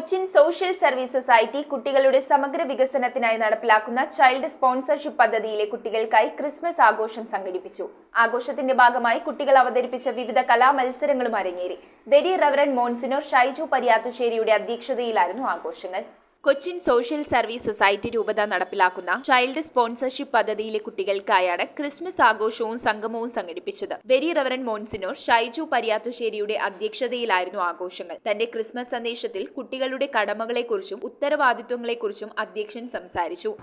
Cochin social service society കുട്ടികളുടെ സമഗ്ര വികസനത്തിനായി നടപ്പിലാക്കുന്ന ചൈൽഡ് സ്പോൺസർഷിപ്പ് പദ്ധതിയിലെ കുട്ടികൾക്കായി ക്രിസ്മസ് ആഘോഷം സംഘടിപ്പിച്ചു. ആഘോഷത്തിന്റെ ഭാഗമായി കുട്ടികൾ അവതരിപ്പിച്ച വിവിധ കലാമത്സരങ്ങളും അരങ്ങേറി. വെരി റവറൻഡ് മോൺസിനോർ ഷൈജു പരിയാത്തുശ്ശേരിയുടെ അധ്യക്ഷതയിലായിരുന്നു ആഘോഷങ്ങൾ. കൊച്ചിൻ സോഷ്യൽ സർവീസ് സൊസൈറ്റി രൂപത നടപ്പിലാക്കുന്ന ചൈൽഡ് സ്പോൺസർഷിപ്പ് പദ്ധതിയിലെ കുട്ടികൾക്കായാണ് ക്രിസ്മസ് ആഘോഷവും സംഗമവും സംഘടിപ്പിച്ചത്. വെരി റവറൻഡ് മോൺസിനോർ ഷൈജു പരിയാത്തുശ്ശേരിയുടെ അധ്യക്ഷതയിലായിരുന്നു ആഘോഷങ്ങൾ. തന്റെ ക്രിസ്മസ് സന്ദേശത്തിൽ കുട്ടികളുടെ കടമകളെക്കുറിച്ചും ഉത്തരവാദിത്വങ്ങളെക്കുറിച്ചും അധ്യക്ഷൻ സംസാരിച്ചു.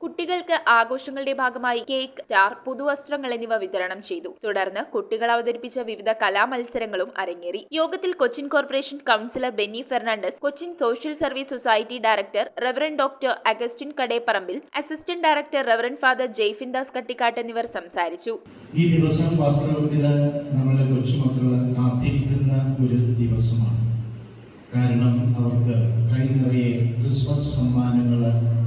കുട്ടികൾക്ക് ആഘോഷങ്ങളുടെ ഭാഗമായി കേക്ക്, സ്റ്റാർ, പുതുവസ്ത്രങ്ങൾ എന്നിവ വിതരണം ചെയ്തു. തുടർന്ന് കുട്ടികൾ അവതരിപ്പിച്ച വിവിധ കലാമത്സരങ്ങളും അരങ്ങേറി. യോഗത്തിൽ Cochin corporation councillor Benny Fernandes, Cochin social service society director reverend doctor Augustine Kadeparambil, assistant director reverend father Jaifin Das Kattikkatt എന്നിവർ സംസാരിച്ചു. ഈ ദിവസം വാസ്തവത്തിൽ നമ്മുടെ കൊച്ചുമക്കൾ കാത്തിരിക്കുന്ന ഒരു ദിവസമാണ്. കാരണം അവർക്ക് കൈനിറയെ ക്രിസ്മസ് സമ്മാനങ്ങൾ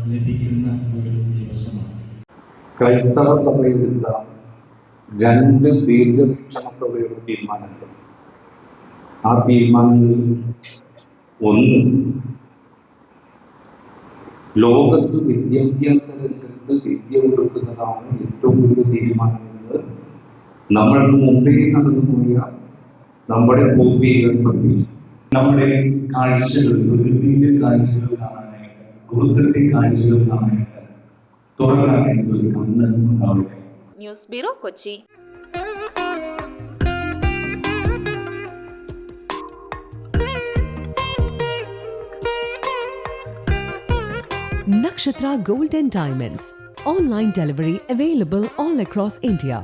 ലഭിക്കുന്ന ഒരു ദിവസമാണ്. ക്രൈസ്തവ സഭയിലുള്ള രണ്ട് ദീർഘവീക്ഷണത്തോടെയുള്ള തീരുമാനങ്ങൾ. ആ തീരുമാനങ്ങളിൽ ഒന്ന്, ലോകത്ത് വിദ്യാഭ്യാസ രംഗത്ത് വിദ്യ കൊടുക്കുന്നതാണ് ഏറ്റവും വലിയ തീരുമാനമെന്ന് നമ്മൾക്ക് മുമ്പേ നടന്നുപോയ നമ്മുടെ പൂർവികർ പഠിപ്പിച്ചു. നമ്മുടെ കാഴ്ചകൾ, പ്രകൃതിയിലെ കാഴ്ചകൾ കാണാനായിട്ട്, കുടുംബത്തെ കാഴ്ചകൾ കാണാനായിട്ട് തുറക്കാനായിട്ട് ഒരു കണ്ണ് ഉണ്ടാവട്ടെ. News bureau, Kochi. Nakshatra Gold and Diamonds. Online delivery available all across India.